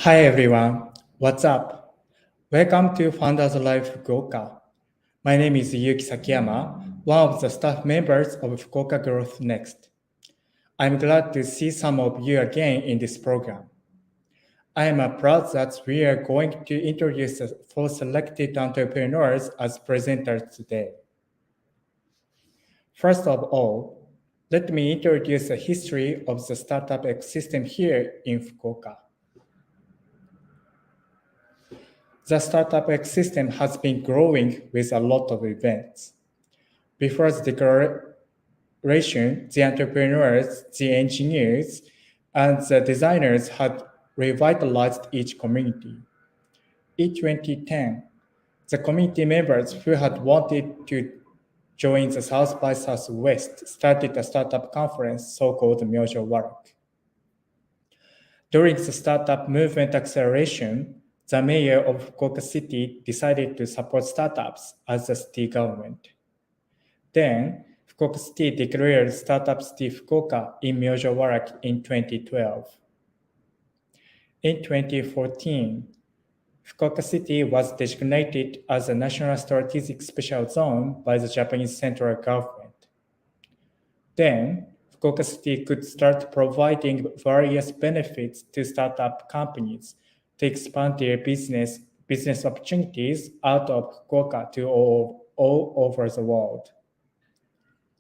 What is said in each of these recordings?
Hi everyone, what's up? Welcome to FoundersLive Fukuoka. My name is Yuki Sakiyama, one of the staff members of Fukuoka Growth Next. I'm glad to see some of you again in this program. I am proud that we are going to introduce the 4 selected entrepreneurs as presenters today. First of all, let me introduce the history of the startup ecosystem here in Fukuoka. The startup ecosystem has been growing with a lot of events. Before the declaration, the entrepreneurs, the engineers, and the designers had revitalized each community. In 2010, the community members who had wanted to join the South by Southwest started a startup conference so-called Myojo Warak. During the startup movement acceleration, the mayor of Fukuoka City decided to support startups as the city government. Then, Fukuoka City declared Startup City Fukuoka in Myojo Warak in 2012. In 2014, Fukuoka City was designated as a National Strategic Special Zone by the Japanese central government. Then, Fukuoka City could start providing various benefits to startup companies to expand their business opportunities out of Fukuoka to all over the world.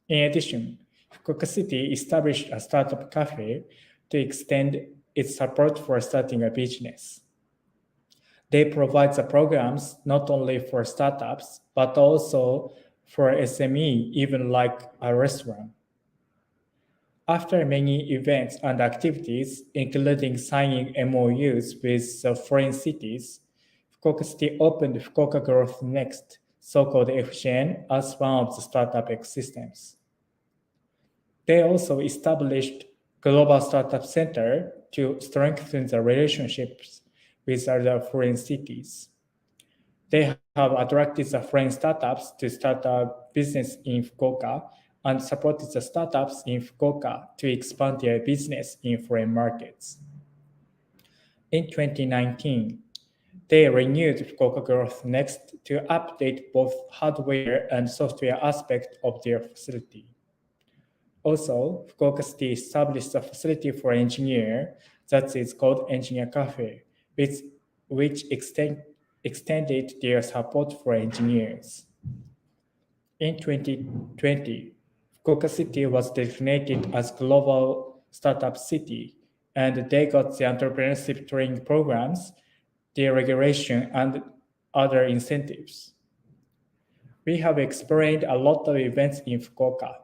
In addition, Fukuoka City established a startup cafe to extend its support for starting a business. They provide the programs not only for startups, but also for SME, even like a restaurant. After many events and activities, including signing MOUs with foreign cities, Fukuoka City opened Fukuoka Growth Next, so-called FGN, as one of the startup ecosystems. They also established Global Startup Center to strengthen the relationships with other foreign cities. They have attracted the foreign startups to start a business in Fukuoka and supported the startups in Fukuoka to expand their business in foreign markets. In 2019, they renewed Fukuoka Growth Next to update both hardware and software aspects of their facility. Also, Fukuoka City established a facility for engineers that is called Engineer Cafe, which extended their support for engineers. In 2020, Fukuoka City was designated as Global Startup City, and they got the entrepreneurship training programs, their regulation, and other incentives. We have experienced a lot of events in Fukuoka.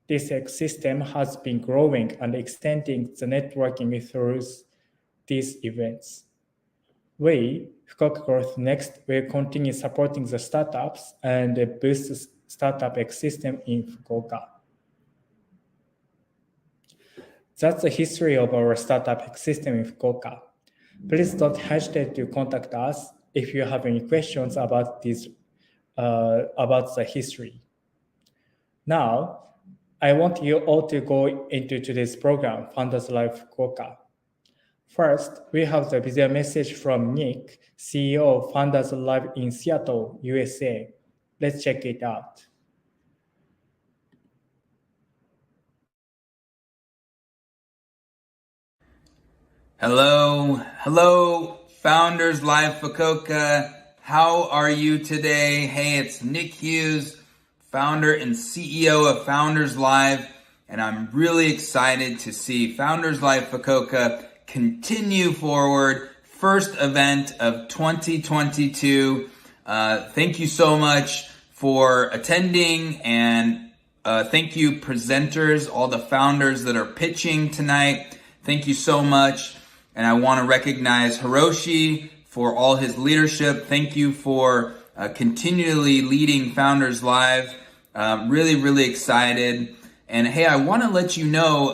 This ecosystem has been growing and extending the networking through these events. We, Fukuoka Growth Next, will continue supporting the startups and boost the startup ecosystem in Fukuoka. That's the history of our startup ecosystem in Fukuoka. Please don't hesitate to contact us if you have any questions about this, about the history. Now, I want you all to go into today's program, FoundersLive Fukuoka. First, we have the video message from Nick, CEO of FoundersLive in Seattle, USA. Let's check it out. Hello, FoundersLive Fukuoka. How are you today? Hey, it's Nick Hughes, founder and CEO of FoundersLive, and I'm really excited to see FoundersLive Fukuoka continue forward. First event of 2022. Thank you so much for attending, and thank you presenters, all the founders that are pitching tonight. Thank you so much. And I want to recognize Hiroshi for all his leadership. Thank you for continually leading FoundersLive. Really excited. And hey, I want to let you know,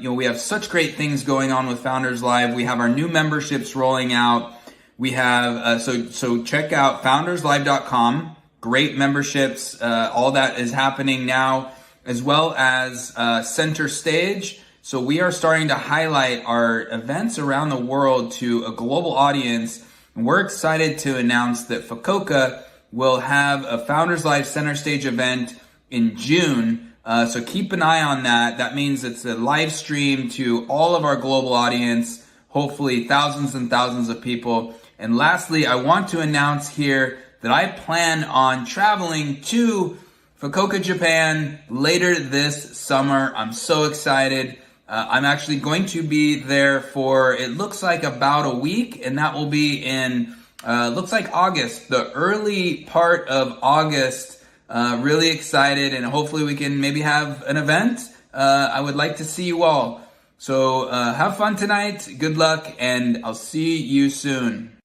we have such great things going on with FoundersLive. We have our new memberships rolling out. We have, so check out founderslive.com. Great memberships. All that is happening now, as well as Center Stage. So we are starting to highlight our events around the world to a global audience. And we're excited to announce that Fukuoka will have a FoundersLive Center Stage event in June. So keep an eye on that. That means it's a live stream to all of our global audience, hopefully thousands and thousands of people. And lastly, I want to announce here that I plan on traveling to Fukuoka, Japan later this summer. I'm so excited. I'm actually going to be there for, it looks like about a week, and that will be in, looks like August, the early part of August. Really excited, and hopefully we can maybe have an event. I would like to see you all. So have fun tonight, good luck, and I'll see you soon.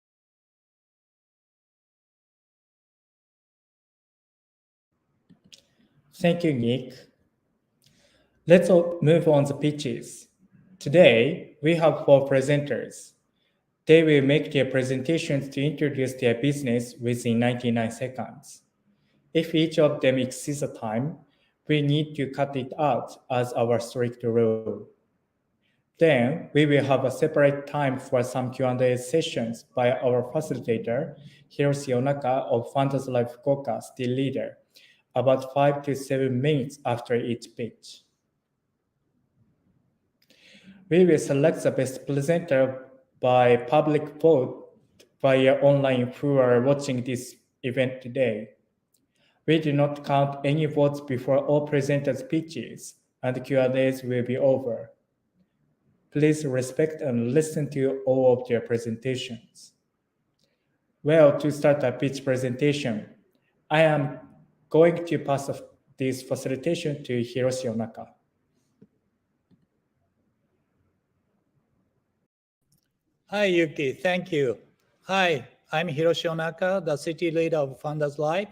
Thank you, Nick. Let's move on the pitches. Today, we have 4 presenters. They will make their presentations to introduce their business within 99 seconds. If each of them exceeds the time, we need to cut it out as our strict rule. Then, we will have a separate time for some Q&A sessions by our facilitator, Hiroshi Onaka of FoundersLive Fukuoka, still leader, about 5 to 7 minutes after each pitch. We will select the best presenter by public vote via online who are watching this event today. We do not count any votes before all presenters' pitches, and Q&As will be over. Please respect and listen to all of their presentations. Well, to start a pitch presentation, I am going to pass this facilitation to Hiroshi Onaka. Hi, Yuki. Thank you. Hi, I'm Hiroshi Onaka, the city leader of FoundersLive.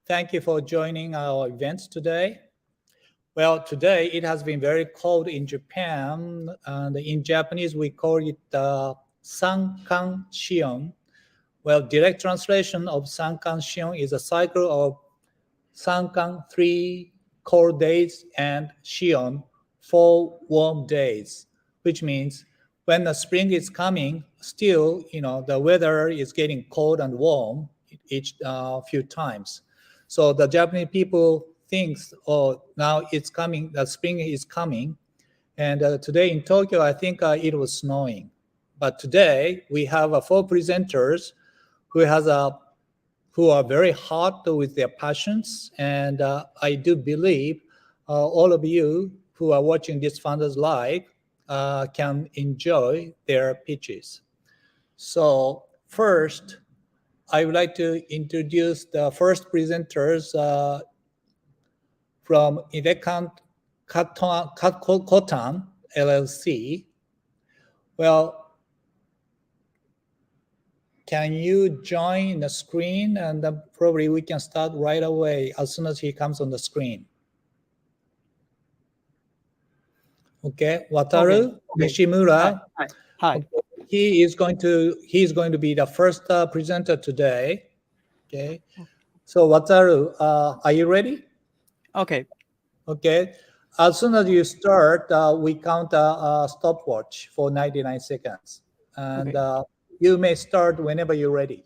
Thank you for joining our events today. Well, today it has been very cold in Japan, and in Japanese we call it Sankan Shion. Well, direct translation of Sankan Shion is a cycle of Sankan, 3 cold days, and Shion, 4 warm days, which means when the spring is coming, still, the weather is getting cold and warm each few times. So the Japanese people thinks, oh, now it's coming, the spring is coming. And today in Tokyo, I think it was snowing. But today we have 4 presenters who are very hot with their passions. And I do believe all of you who are watching this FoundersLive can enjoy their pitches. So first, I would like to introduce the first presenters from Idekant Kotan LLC. Well, can you join the screen? And then probably we can start right away as soon as he comes on the screen. Okay, Wataru Nishimura. Hi. He is going to be the first presenter today. Okay. So Wataru, are you ready? Okay. Okay. As soon as you start, we count a stopwatch for 99 seconds. And you may start whenever you're ready.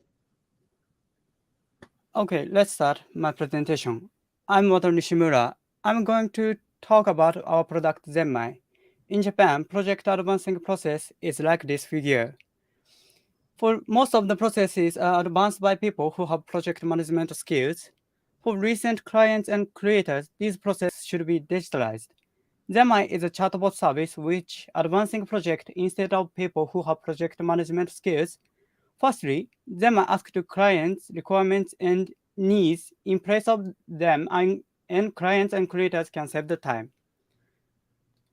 Okay, let's start my presentation. I'm Wataru Nishimura. I'm going to talk about our product Zenmai. In Japan, project advancing process is like this figure. For most of the processes are advanced by people who have project management skills. For recent clients and creators, these processes should be digitalized. Zenmai is a chatbot service which advancing project instead of people who have project management skills. Firstly, Zenmai asks to clients' requirements and needs in place of them, and clients and creators can save the time.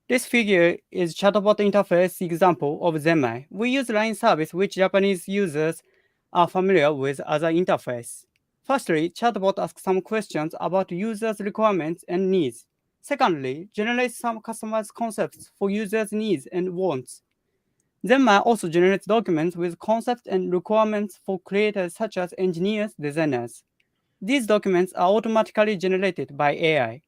This figure is chatbot interface example of Zenmai. We use LINE service which Japanese users are familiar with as an interface. Firstly, chatbot asks some questions about users' requirements and needs. Secondly, generates some customized concepts for users' needs and wants. Zenmai also generates documents with concepts and requirements for creators such as engineers, designers. These documents are automatically generated by AI.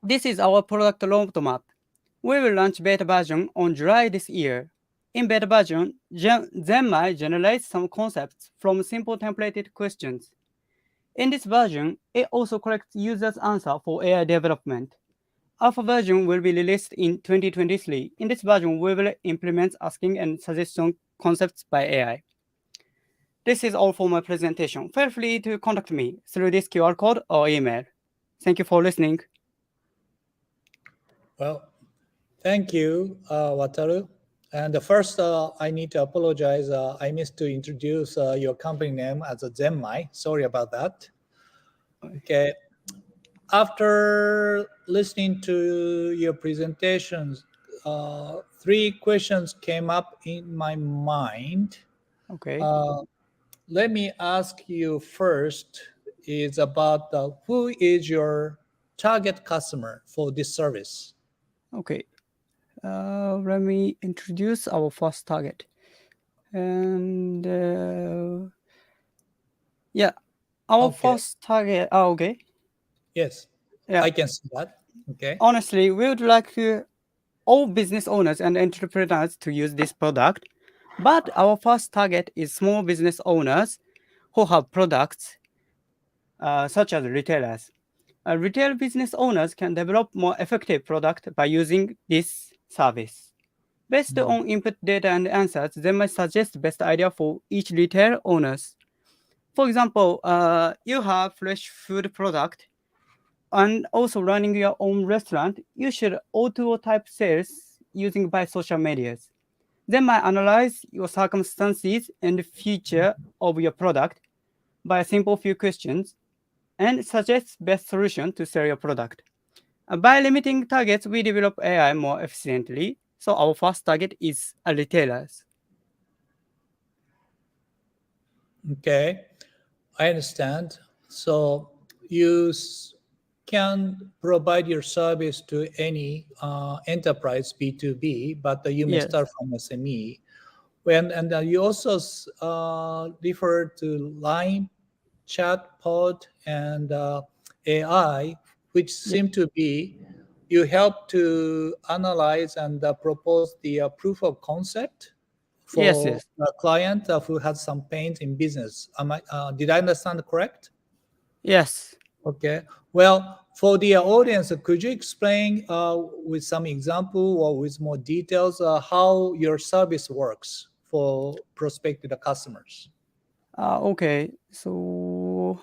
This is our product roadmap. We will launch beta version on July this year. In beta version, Zenmai generates some concepts from simple templated questions. In this version, it also collects users' answers for AI development. Alpha version will be released in 2023. In this version, we will implement asking and suggestion concepts by AI. This is all for my presentation. Feel free to contact me through this QR code or email. Thank you for listening. Well, thank you, Wataru. And first, I need to apologize. I missed to introduce your company name as a Zenmai. Sorry about that. Okay. After listening to your presentations, 3 questions came up in my mind. Okay. Let me ask you first is about who is your target customer for this service? Okay. Let me introduce our first target. And our Okay. first target. Okay. Yes, Yeah. I can see that. Okay. Honestly, we would like all business owners and entrepreneurs to use this product, but our first target is small business owners who have products such as retailers. Retail business owners can develop more effective product by using this service. Based on input data and answers, they might suggest best idea for each retail owners. For example, you have fresh food product and also running your own restaurant, you should auto-type sales using by social medias. They might analyze your circumstances and feature of your product by a simple few questions and suggest best solution to sell your product. By limiting targets, we develop AI more efficiently. So our first target is retailers. Okay, I understand. So you can provide your service to any enterprise B2B, but you may Yes. start from SME. And you also refer to Line, chatbot, and AI, which seem to be you help to analyze and propose the proof of concept for Yes. a client who has some pains in business. Did I understand correct? Yes. Okay. Well, for the audience, could you explain with some example or with more details how your service works for prospective customers? Okay. So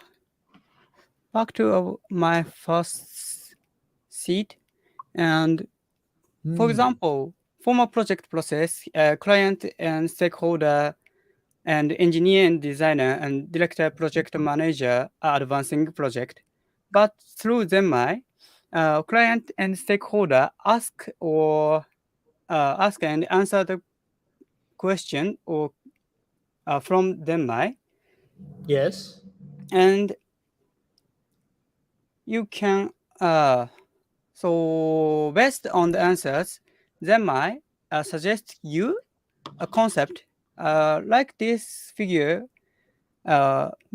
back to my first seat. And for example, formal project process, client and stakeholder and engineer and designer and director project manager are advancing project. But through Zenmai, client and stakeholder ask and answer the question or from Zenmai, Yes. and you can so based on the answers, Zenmai suggest you a concept like this figure.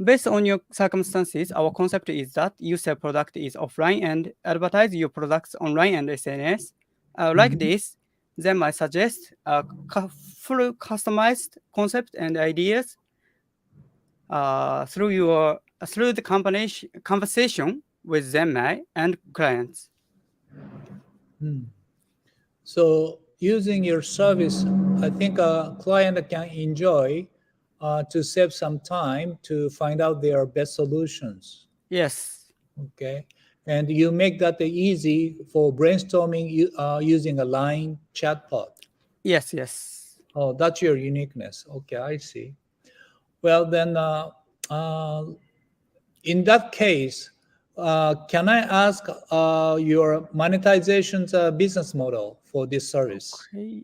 Based on your circumstances, our concept is that you sell product is offline and advertise your products online and SNS. Like this, then I suggest full customized concept and ideas through the conversation with Zenmai and clients. So using your service, I think a client can enjoy to save some time to find out their best solutions. Yes. Okay. And you make that easy for brainstorming using a Line chatbot. Yes. Oh, that's your uniqueness. Okay, I see. Well, then, in that case, can I ask your monetization business model for this service? Okay.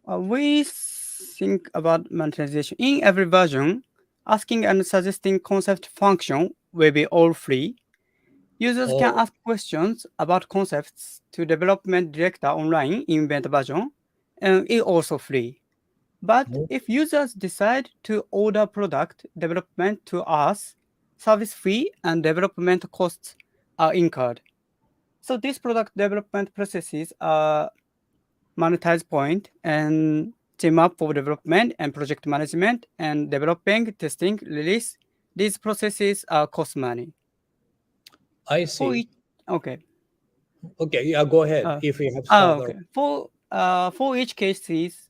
We think about monetization. In every version, asking and suggesting concept function will be all free. Users can ask questions about concepts to development director online in beta version, and it's also free. But if users decide to order product development to us, service fee and development costs are incurred. So these product development processes are monetize point and team up for development and project management and developing, testing, release. These processes are cost money. I For see. each, okay. Okay, yeah, go ahead if you have further. Okay. For each cases,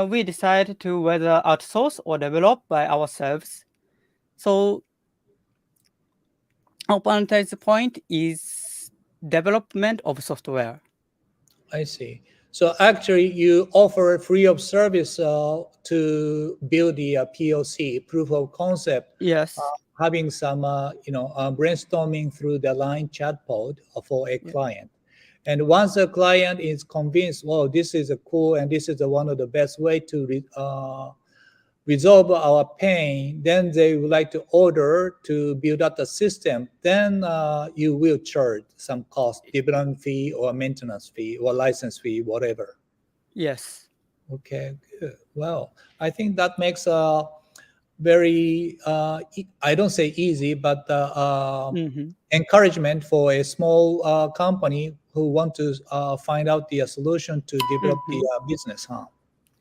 we decide to whether outsource or develop by ourselves. So our monetize point is development of software. I see. So actually, you offer free of service to build the POC, proof of concept, Yes. having some brainstorming through the line chatbot for a client. And once the client is convinced, well, this is a cool and this is one of the best way to resolve our pain, then they would like to order to build up the system. Then you will charge some cost, development fee or maintenance fee or license fee, whatever. Yes. Okay, good. Well, I think that makes a very, I don't say easy, but encouragement for a small company who want to find out the solution to develop the business, huh?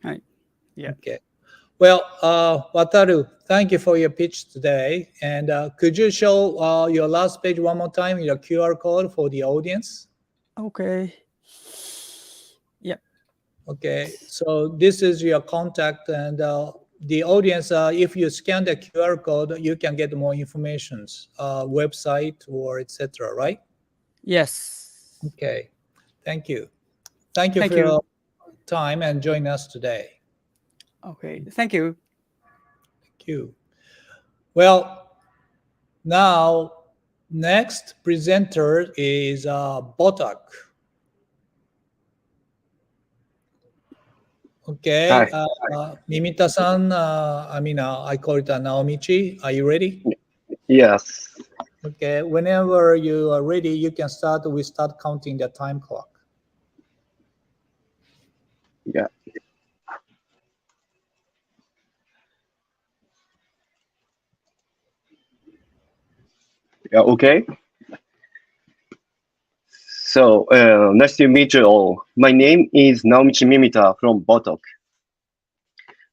Right. Yeah. Okay. Well, Wataru, thank you for your pitch today. And could you show your last page one more time, your QR code for the audience? Okay. Yeah. Okay. So this is your contact, and the audience, if you scan the QR code, you can get more information, website or etc. Right? Yes. Okay. Thank you. Thank you Thank for you. your time and joining us today. Okay. Thank you. Thank you. Well, now next presenter is Botak. Okay. Mimita-san, I call it Naomichi. Are you ready? Yes. Okay. Whenever you are ready, you can start. We start counting the time clock. Yeah. Yeah. Okay. So nice to meet you all. My name is Naomichi Mimita from Botok.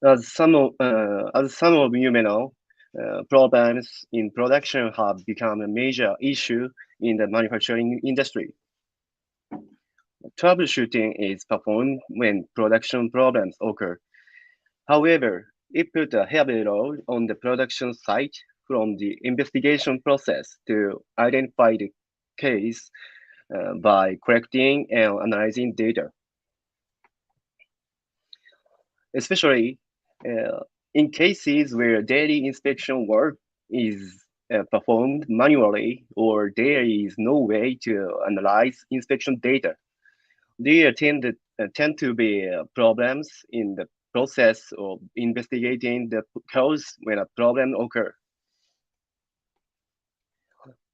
As some of you may know, problems in production have become a major issue in the manufacturing industry. Troubleshooting is performed when production problems occur. However, it put a heavy load on the production site from the investigation process to identify the case by collecting and analyzing data. Especially in cases where daily inspection work is performed manually or there is no way to analyze inspection data. There tend to be problems in the process of investigating the cause when a problem occurs.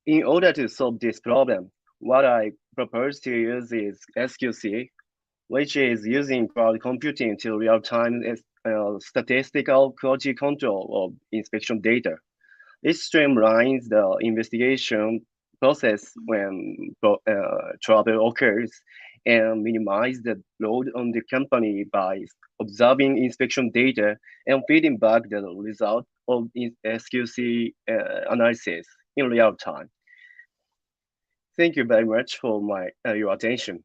In order to solve this problem, what I propose to use is SQC, which is using cloud computing to real-time statistical quality control of inspection data. It streamlines the investigation process when trouble occurs and minimize the load on the company by observing inspection data and feeding back the result of SQC analysis in real time. Thank you very much for your attention.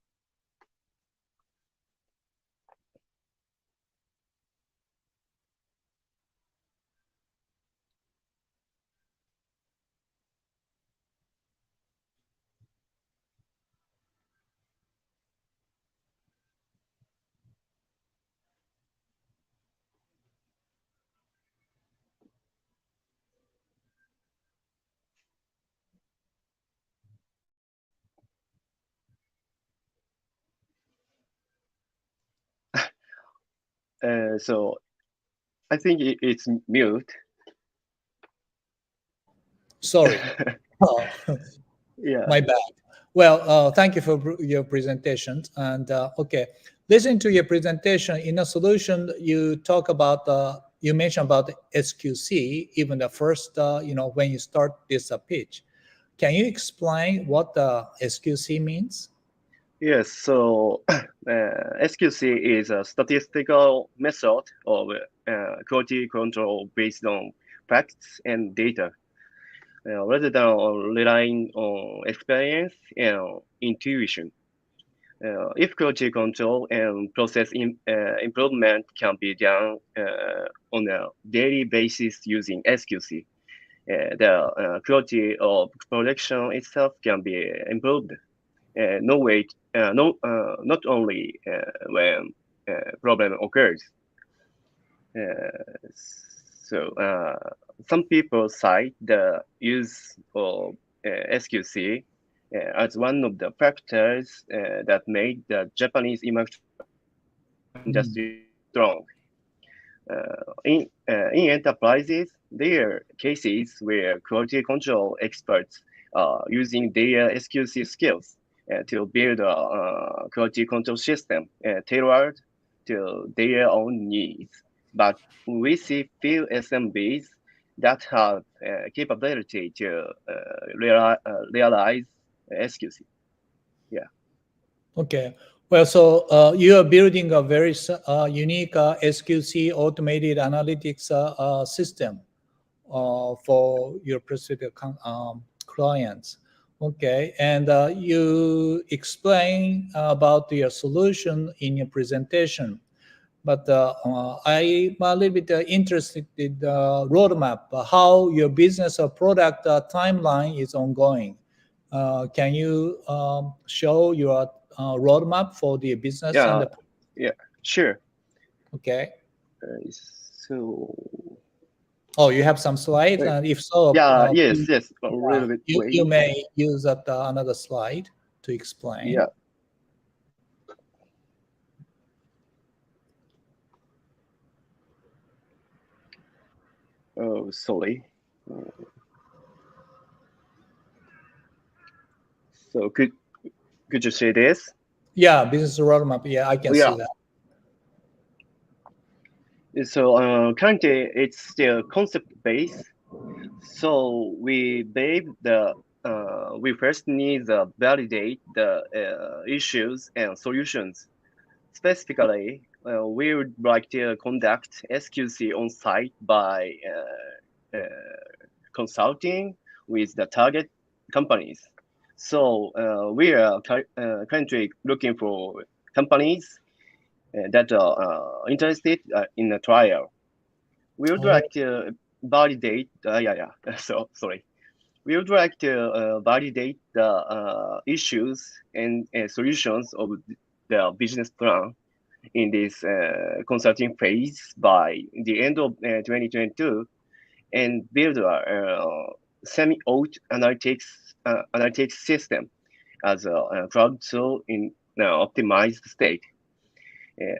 So I think it's mute. Sorry. Yeah. My bad. Well, thank you for your presentation. And okay, listen to your presentation. In a solution, you talk about you mentioned about SQC, even the first, when you start this pitch. Can you explain what the SQC means? Yes, so SQC is a statistical method of quality control based on facts and data, rather than relying on experience and intuition. If quality control and process improvement can be done on a daily basis using SQC, the quality of production itself can be improved. Not only when problem occurs. Some people cite the use of SQC as one of the factors that made the Japanese industry strong. In enterprises, there are cases where quality control experts are using their SQC skills to build a quality control system tailored to their own needs. But we see few SMBs that have capability to realize SQC. Yeah. Okay. Well, so you are building a very unique SQC automated analytics system for your prospective clients. Okay, and you explain about your solution in your presentation, but I'm a little bit interested in the roadmap, how your business or product timeline is ongoing. Can you show your roadmap for the business? Yeah, sure. Okay. So. Oh, you have some slides, and if so, yes. A little bit. You may use that another slide to explain. Yeah. Oh, sorry. So could you see this? Yeah, business roadmap. Yeah, I can see that. So currently it's still concept based. So we believe we first need to validate the issues and solutions. Specifically, we would like to conduct SQC on site by consulting with the target companies. So we are currently looking for companies that are interested in a trial. We would like to validate. Sorry. We would like to validate the issues and solutions of the business plan in this consulting phase by the end of 2022, and build a semi-auto analytics system as a cloud tool in optimized state.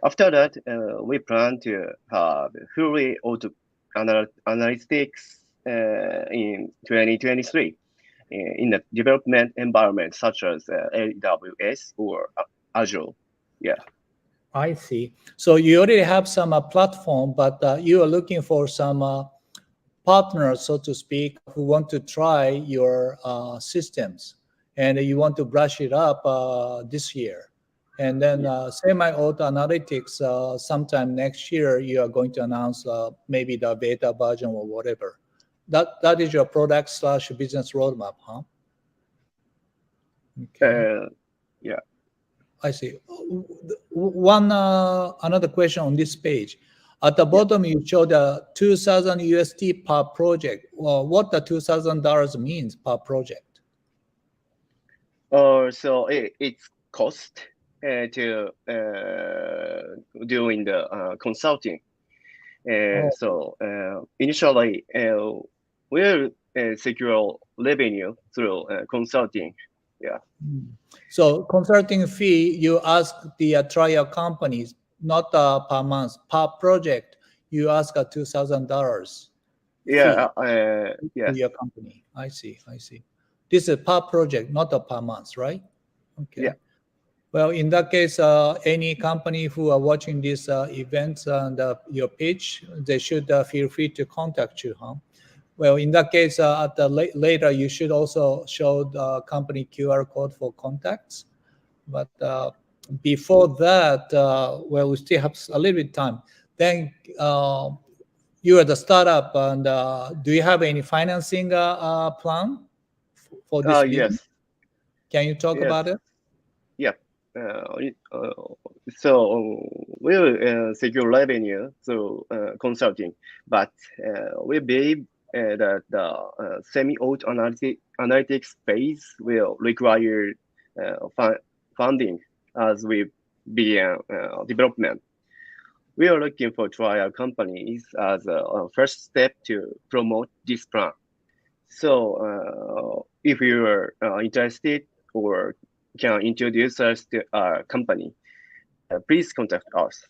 After that, we plan to have fully auto analytics in 2023 in a development environment such as AWS or Azure. Yeah. I see. So you already have some platform, but you are looking for some partners, so to speak, who want to try your systems, and you want to brush it up this year. And then semi-auto analytics, sometime next year, you are going to announce maybe the beta version or whatever. That is your product / business roadmap, huh? Okay. Yeah. I see. One another question on this page. At the bottom, you show the $2,000 USD per project. Well, what the $2,000 means per project? So it's cost to doing the consulting. So initially, we'll secure revenue through consulting. Yeah. So consulting fee, you ask the trial companies, not per month, per project. You ask $2,000. Yeah. To your company. I see. This is per project, not per month, right? Okay. Yeah. Well, in that case, any company who are watching this event and your pitch, they should feel free to contact you, huh? Well, in that case, at the later, you should also show the company QR code for contacts. But before that, well, we still have a little bit of time. Then you are the startup, and do you have any financing plan for this business? Yes. Can you talk Yes. about it? Yeah. So we will secure revenue through consulting, but we believe that the semi-auto analytics phase will require funding as we begin development. We are looking for trial companies as a first step to promote this plan. So if you are interested or can introduce us to our company, please contact us.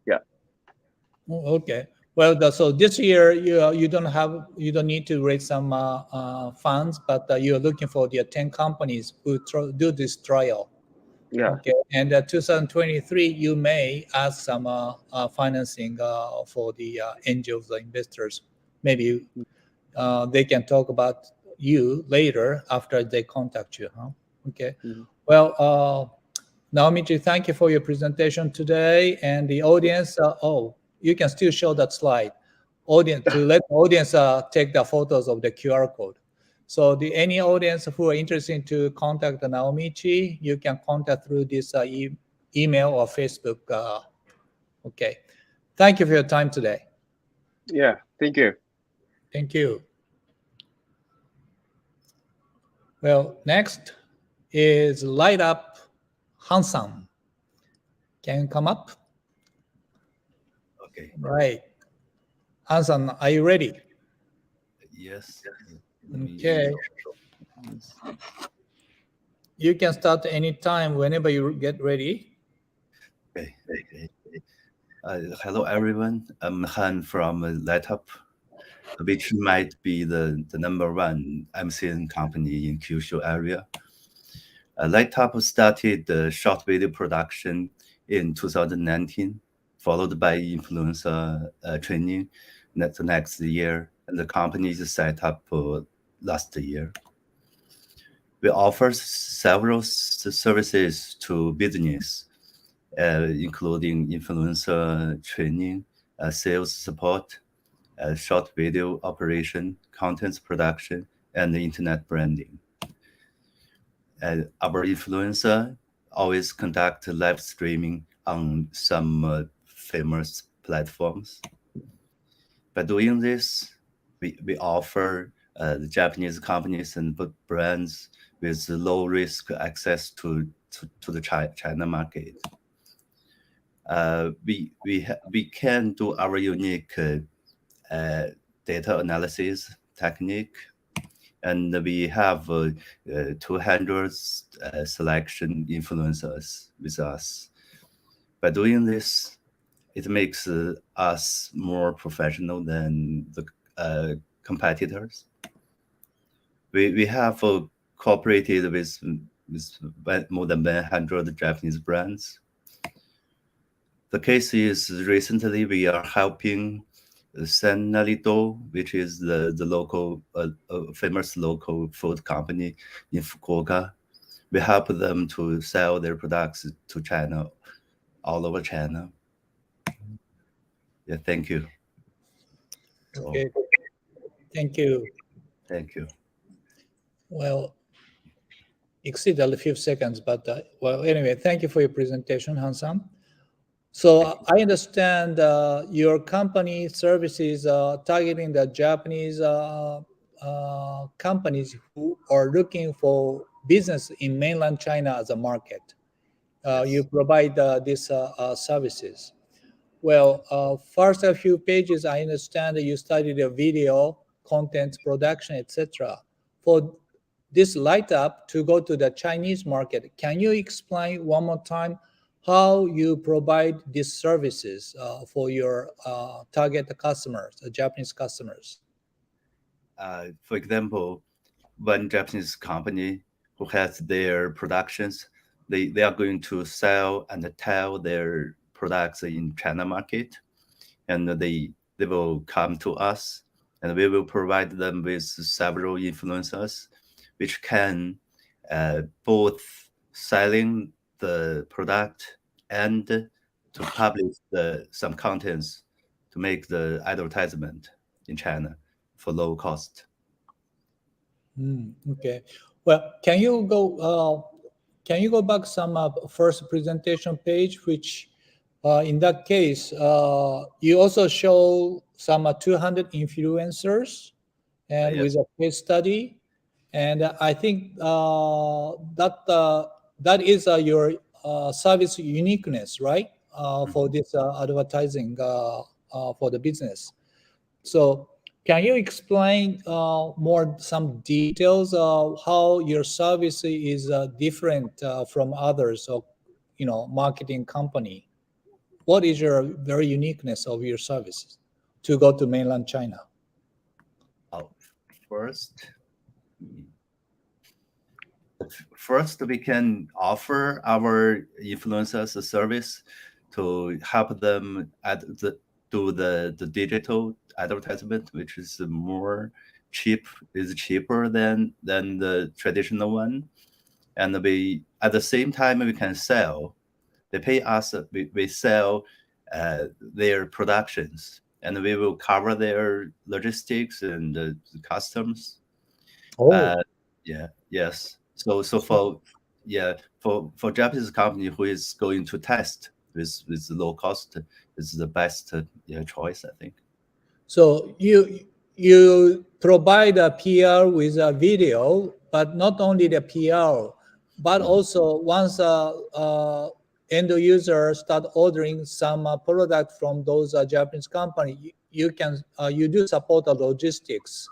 Yeah. Okay. Well, so this year you don't need to raise some funds, but you're looking for the 10 companies who do this trial. Yeah. Okay. And 2023 you may ask some financing for the angels or investors. Maybe they can talk about you later after they contact you. Huh? Okay. Mhm. Well, Naomichi, thank you for your presentation today. And the audience, you can still show that slide. Audience, to let the audience take the photos of the QR code. So any audience who are interested to contact Naomichi, you can contact through this email or Facebook. Okay. Thank you for your time today. Yeah. Thank you. Thank you. Well, next is Light Up Hansan. Can you come up? Okay. Right. Hansan, are you ready? Yes. Okay. You can start anytime whenever you get ready. Okay. Hello, everyone. I'm Han from LightUp, which might be the number one MCN company in Kyushu area. LightUp started the short video production in 2019, followed by influencer training the next year, and the company is set up last year. We offer several services to business, including influencer training, sales support, short video operation, content production, and internet branding. Our influencer always conduct live streaming on some famous platforms. By doing this, we offer the Japanese companies and brands with low risk access to the China market. We can do our unique data analysis technique, and we have 200 selection influencers with us. By doing this, it makes us more professional than the competitors. We have cooperated with more than 100 Japanese brands. The case is recently we are helping Senarito, which is the local famous local food company in Fukuoka. We help them to sell their products to China, all over China. Yeah, thank you. Okay. Thank you. Thank you. Well, exceed a few seconds, but well, anyway, thank you for your presentation, Hansan. So I understand your company services targeting the Japanese companies who are looking for business in mainland China as a market. Yes. You provide these services. Well, first a few pages, I understand that you studied the video, content production, etc. For this light up to go to the Chinese market, can you explain one more time how you provide these services for your target customers, Japanese customers? For example, one Japanese company who has their productions they are going to sell and tell their products in China market, and they will come to us, and we will provide them with several influencers, which can both selling the product and to publish some contents to make the advertisement in China for low cost. Okay. Well, can you go back some first presentation page, which in that case, you also show some 200 influencers and Yes. with a case study. And I think that is your service uniqueness, right? For this advertising for the business. So can you explain more some details of how your service is different from others of marketing company? What is your very uniqueness of your services to go to mainland China? First, we can offer our influencers a service to help them do the digital advertisement, which is cheaper than the traditional one. And we at the same time we can sell. They pay us. We sell their productions, and we will cover their logistics and the customs. Yes. So for Japanese company who is going to test with low cost is the best choice, I think. So you provide a PR with a video, but not only the PR, but also once end user start ordering some product from those Japanese company, you do support the logistics,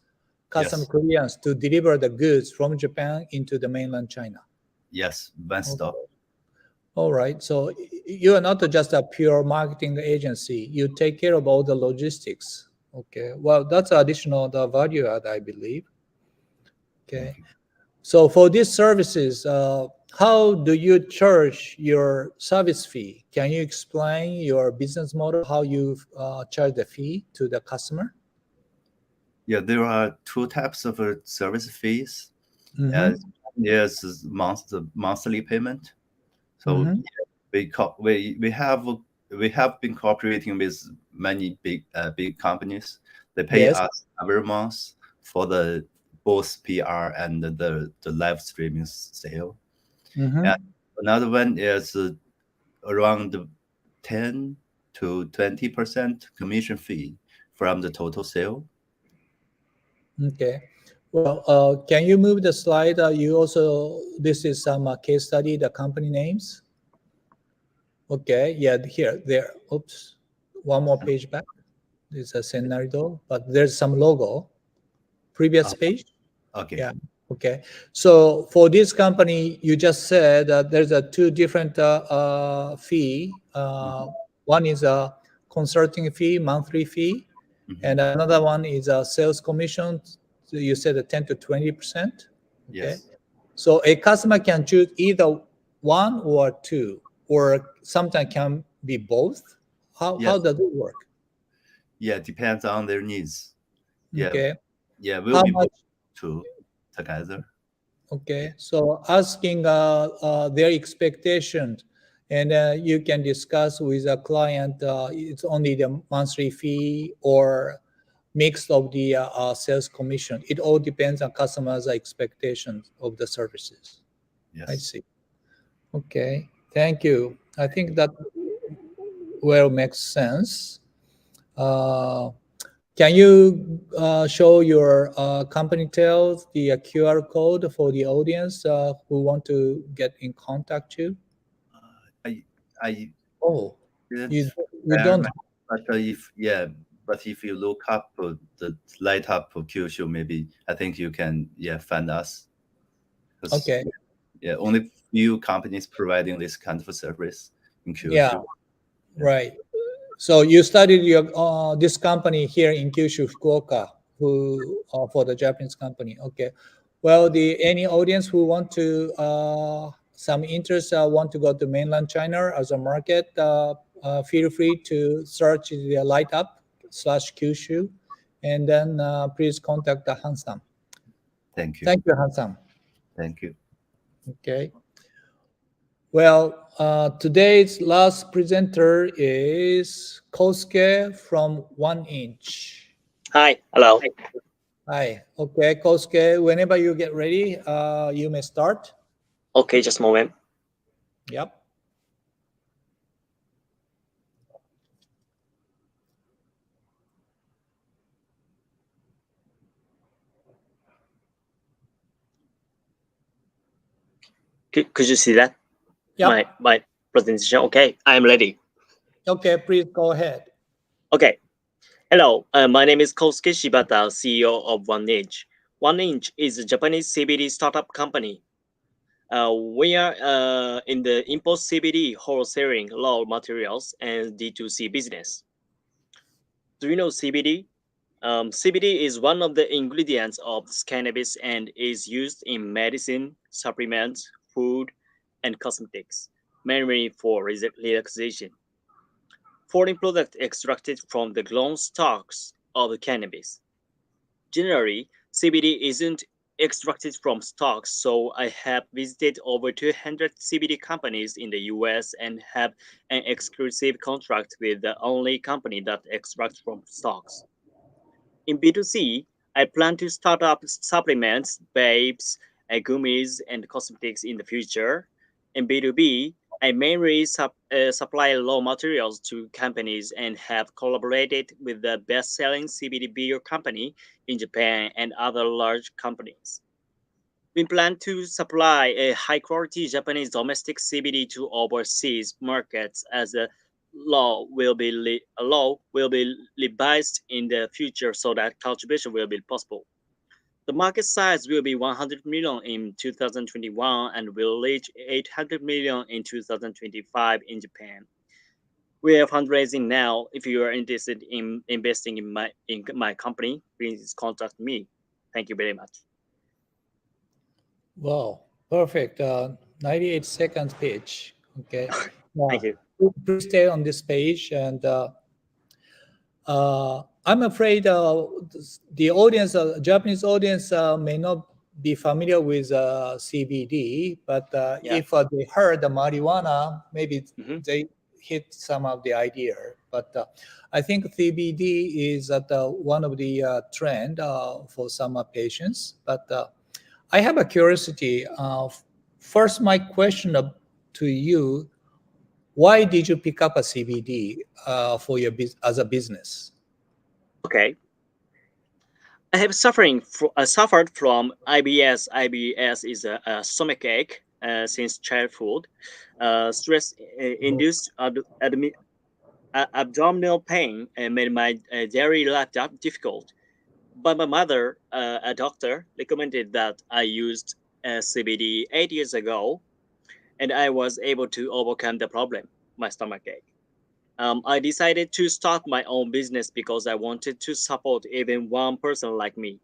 custom clearance to deliver the goods from Japan into the mainland China. Yes, one stop. All right. So you are not just a pure marketing agency. You take care of all the logistics. Okay. Well, that's additional value add, I believe. Okay. So for these services, how do you charge your service fee? Can you explain your business model, how you charge the fee to the customer? Yeah, there are two types of service fees. There's monthly payment. So we have been cooperating with many big companies. They pay us every month for both PR and the live streaming sale. And another one is around 10 to 20% commission fee from the total sale. Okay. Well, can you move the slide? This is some case study, the company names. Okay, yeah, there. Oops, one more page back. There's a scenario, but there's some logo. Previous page. Okay. Yeah. Okay. So for this company, you just said that there's two different fee. One is a consulting fee, monthly fee, and another one is a sales commission. So you said 10 to 20%. Okay. Yes. So a customer can choose either one or two, or sometimes can be both. How does it work? Yeah, it depends on their needs. Yeah. Okay. Yeah, we'll be both two together. Okay. So asking their expectations, and you can discuss with a client. It's only the monthly fee or mix of the sales commission. It all depends on customers' expectations of the services. Yes. I see. Okay, thank you. I think that well makes sense. Can you show your company details, the QR code for the audience who want to get in contact you? I you don't. But if you look up the light up Kyushu, maybe I think you can find us. Okay. Yeah, only few companies providing this kind of service in Kyushu. Yeah, right. So you studied your this company here in Kyushu, Fukuoka, for the Japanese company. Okay. Well, any audience who want to some interest want to go to mainland China as a market, feel free to search the lightup/Kyushu, and then please contact Han-san. Thank you. Thank you, Han-san. Thank you. Okay. Well, today's last presenter is Kosuke from 1inch. Hi, hello. Hi. Okay, Kosuke, whenever you get ready, you may start. Okay, just a moment. Yep. Could you see that? Yep. My presentation. Okay, I'm ready. Okay, please go ahead. Okay. Hello, my name is Kosuke Shibata, CEO of 1inch. 1inch is a Japanese CBD startup company. We are in the import CBD wholesaling raw materials and D2C business. Do you know CBD? CBD is one of the ingredients of cannabis and is used in medicine, supplements, food, and cosmetics, mainly for relaxation. Foreign product extracted from the grown stalks of cannabis. Generally, CBD isn't extracted from stalks, so I have visited over 200 CBD companies in the US and have an exclusive contract with the only company that extracts from stalks. In B2C, I plan to start up supplements, vapes, gummies, and cosmetics in the future. In B2B, I mainly supply raw materials to companies and have collaborated with the best-selling CBD beer company in Japan and other large companies. We plan to supply a high-quality Japanese domestic CBD to overseas markets as a law will be revised in the future so that cultivation will be possible. The market size will be 100 million in 2021 and will reach 800 million in 2025 in Japan. We are fundraising now. If you are interested in investing in my company, please contact me. Thank you very much. Wow, perfect. 98 seconds pitch. Okay. Thank you. Please stay on this page, and I'm afraid the audience, Japanese audience, may not be familiar with CBD, but if they heard the marijuana, maybe they hit some of the idea. But I think CBD is one of the trend for some patients. But I have a curiosity. First, my question to you: why did you pick up a CBD for your as a business? Okay. I have suffered from IBS. IBS is a stomach ache since childhood. Stress-induced abdominal pain made my daily life difficult. But my mother, a doctor, recommended that I used CBD 8 years ago, and I was able to overcome the problem, my stomach ache. I decided to start my own business because I wanted to support even one person like me.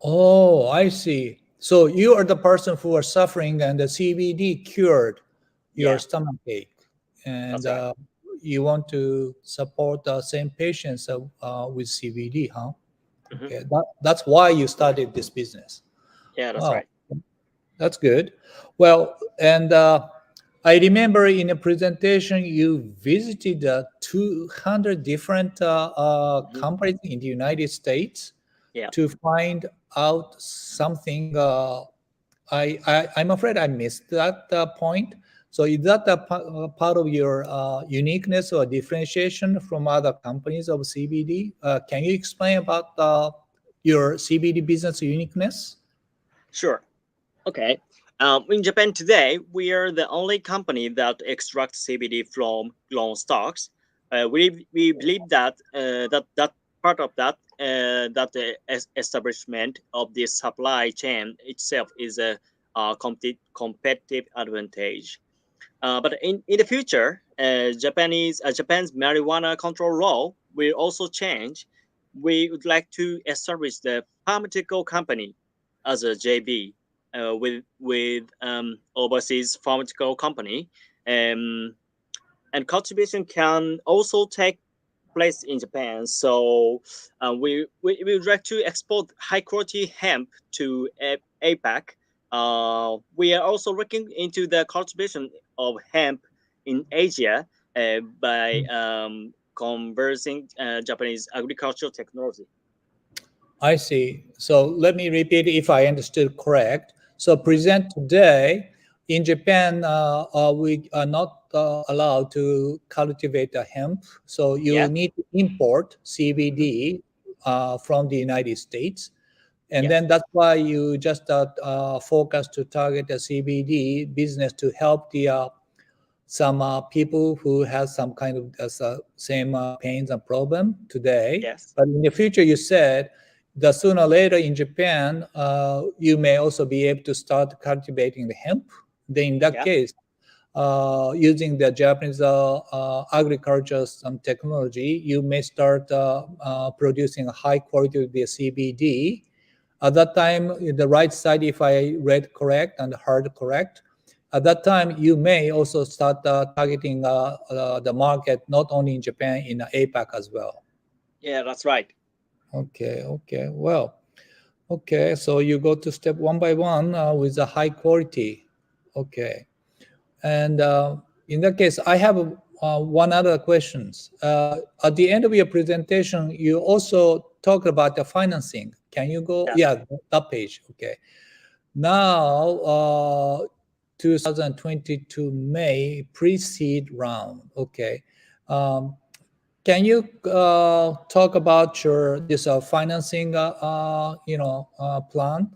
Oh, I see. So you are the person who are suffering, and the CBD cured your stomach ache, and right. You want to support the same patients with CBD, huh? Okay, that's why you started this business. Yeah, that's right. That's good. Well, and I remember in a presentation you visited 200 different companies in the United States to find out something. I'm afraid I missed that point. So is that a part of your uniqueness or differentiation from other companies of CBD? Can you explain about your CBD business uniqueness? Sure. Okay. In Japan today, we are the only company that extracts CBD from grown stalks. We believe that that part of that the establishment of the supply chain itself is a competitive advantage. But in the future, Japan's marijuana control law will also change. We would like to establish the pharmaceutical company as a JV with overseas pharmaceutical company, and cultivation can also take place in Japan. So we would like to export high quality hemp to APAC. We are also looking into the cultivation of hemp in Asia by conversing Japanese agricultural technology. I see. So let me repeat if I understood correct. So present today in Japan, we are not allowed to cultivate the hemp. So you need to import CBD from the United States. And then that's why you just focus to target the CBD business to help the some people who has some kind of same pains and problem today. Yes. But in the future, you said that sooner or later in Japan, you may also be able to start cultivating the hemp. Then in that case, using the Japanese agriculture some technology, you may start producing a high quality of the CBD. At that time, the right side, if I read correct and heard correct, at that time, you may also start targeting the market, not only in Japan, in APAC as well. Yeah, that's right. Okay. Well, okay. So you go to step one by one with the high quality. Okay. And in that case, I have one other questions. At the end of your presentation, you also talked about the financing. Can you go? Yeah, that page. Okay. Now, 2022 May pre-seed round. Okay. Can you talk about this financing plan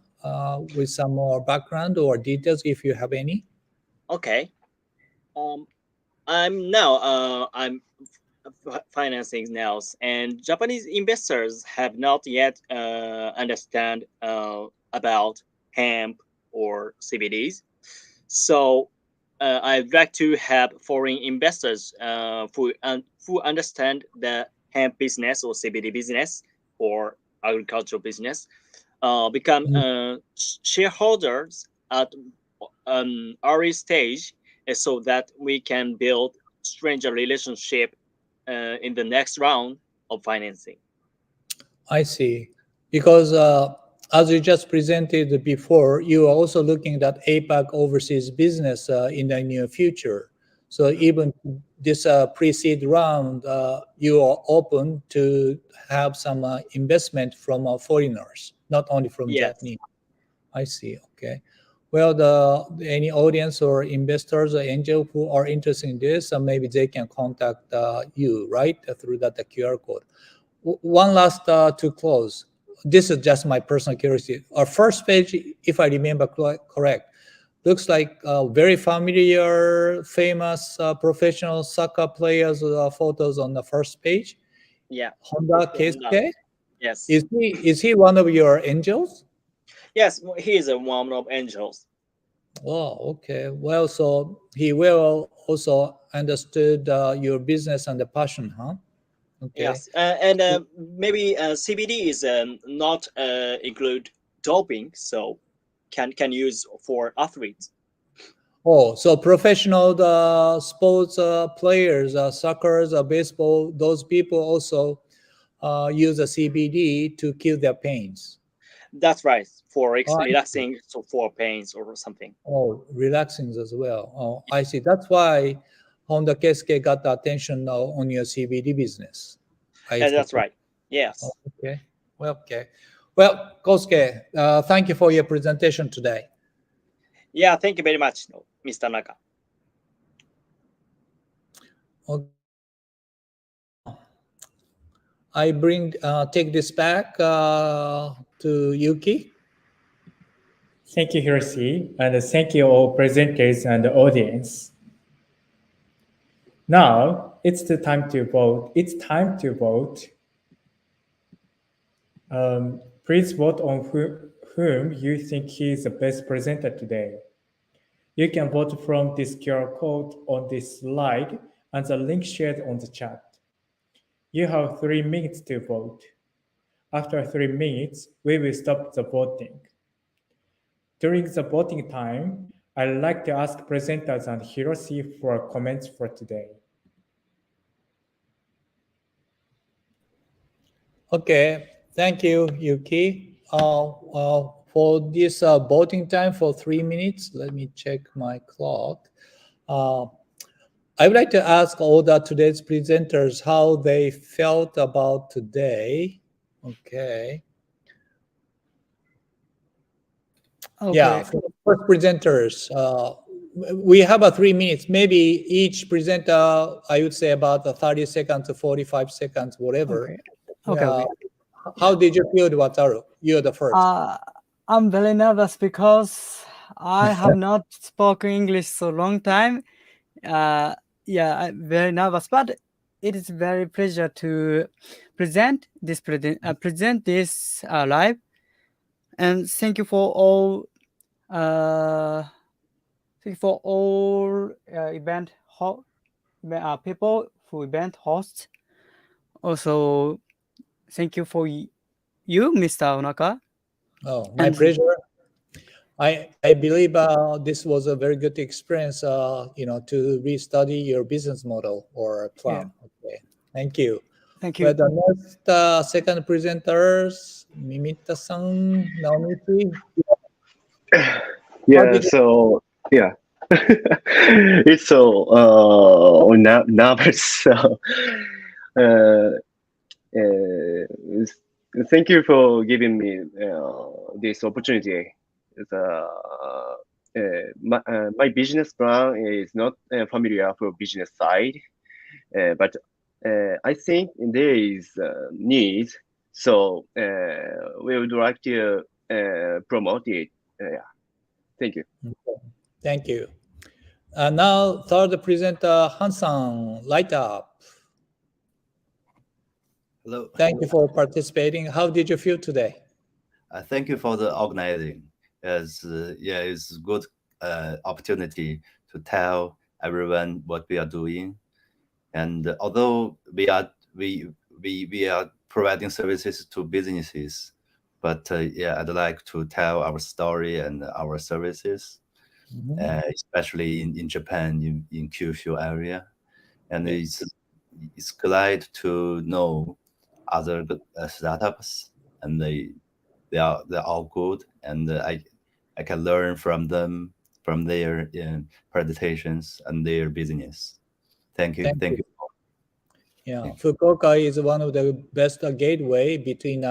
with some more background or details if you have any? Okay. I'm financing now, and Japanese investors have not yet understand about hemp or CBDs. So I'd like to have foreign investors who understand the hemp business or CBD business or agricultural business become shareholders at an early stage, so that we can build stranger relationship in the next round of financing. I see. Because as you just presented before, you are also looking at APAC overseas business in the near future. So even this pre-seed round, you are open to have some investment from foreigners, not only from Japanese. I see. Okay. Well, any audience or investors or angel who are interested in this, maybe they can contact you, right, through that QR code. One last to close. This is just my personal curiosity. Our first page, if I remember correct, looks like very familiar, famous professional soccer players photos on the first page. Yeah. Honda Keisuke? Yes. Is he one of your angels? Yes, he is one of angels. Oh, okay. Well, so he will also understood your business and the passion, huh? Okay. Yes, and maybe CBD is not include doping, so can use for athletes. Oh, so professional sports players, soccer, baseball, those people also use a CBD to kill their pains. That's right, for relaxing, so for pains or something. Oh, relaxing as well. Oh, I see. That's why Honda Keisuke got the attention on your CBD business. That's right. Yes. Oh, okay. Well, Kosuke, thank you for your presentation today. Yeah, thank you very much, Mr. Naka. Okay. I take this back to Yuki. Thank you, Hiroshi, and thank you all presenters and the audience. Now it's the time to vote. Please vote on whom you think is the best presenter today. You can vote from this QR code on this slide and the link shared on the chat. You have 3 minutes to vote. After 3 minutes, we will stop the voting. During the voting time, I'd like to ask presenters and Hiroshi for comments for today. Okay, thank you, Yuki. For this voting time for 3 minutes, let me check my clock. I would like to ask all today's presenters how they felt about today. Okay. Yeah, for the first presenters, we have 3 minutes. Maybe each presenter, I would say about 30 seconds to 45 seconds, whatever. Okay. How did you feel, Wataru? You're the first. I'm very nervous because I have not spoken English so long time. I'm very nervous, but it is very pleasure to present this live. And thank you for all event people who event hosts. Also, thank you for you, Mr. Onaka. Oh, my pleasure. I believe this was a very good experience, to restudy your business model or plan. Yeah. Okay, thank you. Thank you. Well, the next second presenters, Mimita-san, Naomichi. It's so nervous. So, thank you for giving me this opportunity. My business plan is not familiar for business side, but I think there is need, so we would like to promote it. Thank you. Okay. Thank you. Now, third presenter, Han-san, light up. Hello. Thank you for participating. How did you feel today? Thank you for the organizing. It's a good opportunity to tell everyone what we are doing. And although we are providing services to businesses, but I'd like to tell our story and our services, especially in Japan, in Kyushu area. And it's glad to know other startups, and they're all good, and I can learn from them, from their presentations and their business. Thank you. Thank you. Yeah, Fukuoka is one of the best gateway between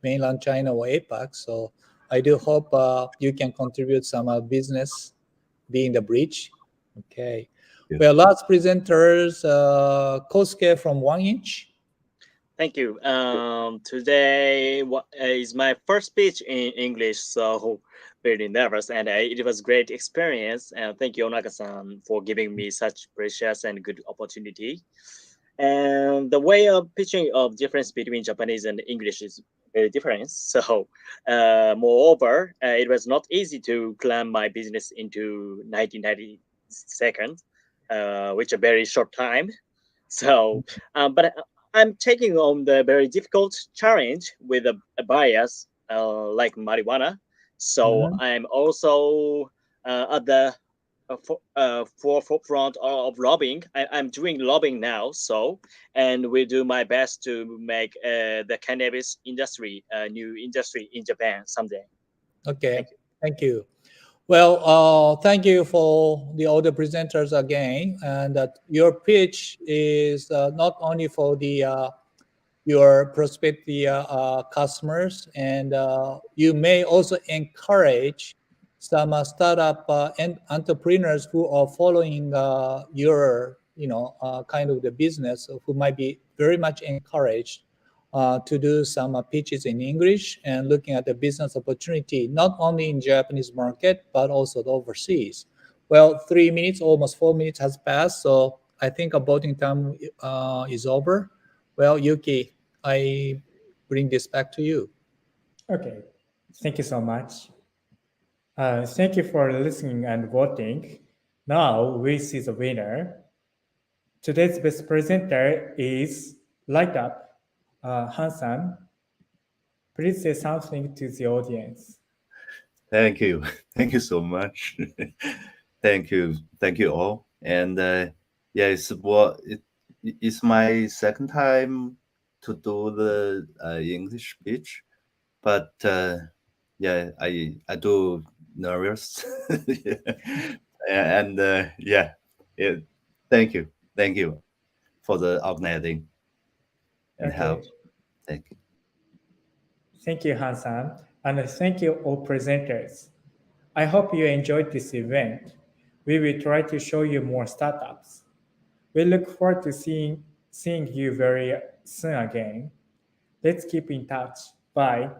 mainland China or APAC. So I do hope you can contribute some business being the bridge. Okay. Yeah. Well, last presenters, Kosuke from 1inch. Thank you. Today is my first speech in English, so very nervous, and it was great experience. And thank you, Onaka-san, for giving me such precious and good opportunity. And the way of pitching of difference between Japanese and English is very different. So, moreover, it was not easy to climb my business into 1990 seconds, which a very short time. So, but I'm taking on the very difficult challenge with a bias like marijuana. So I'm also at the forefront of lobbying. I'm doing lobbying now. So, and we do my best to make the cannabis industry a new industry in Japan someday. Okay, thank you. Well, thank you for all the presenters again, and your pitch is not only for your prospective customers, and you may also encourage some startup and entrepreneurs who are following your kind of the business, who might be very much encouraged to do some pitches in English and looking at the business opportunity, not only in Japanese market, but also overseas. Well, 3 minutes, almost 4 minutes has passed, so I think a voting time is over. Well, Yuki, I bring this back to you. Okay, thank you so much. Thank you for listening and voting. Now we see the winner. Today's best presenter is Light Up. Han-san, please say something to the audience. Thank you. Thank you so much. Thank you all. And it's my second time to do the English speech, but I do nervous. And thank you for the organizing and help. Thank you. Thank you, Han-san, and thank you all presenters. I hope you enjoyed this event. We will try to show you more startups. We look forward to seeing you very soon again. Let's keep in touch. Bye.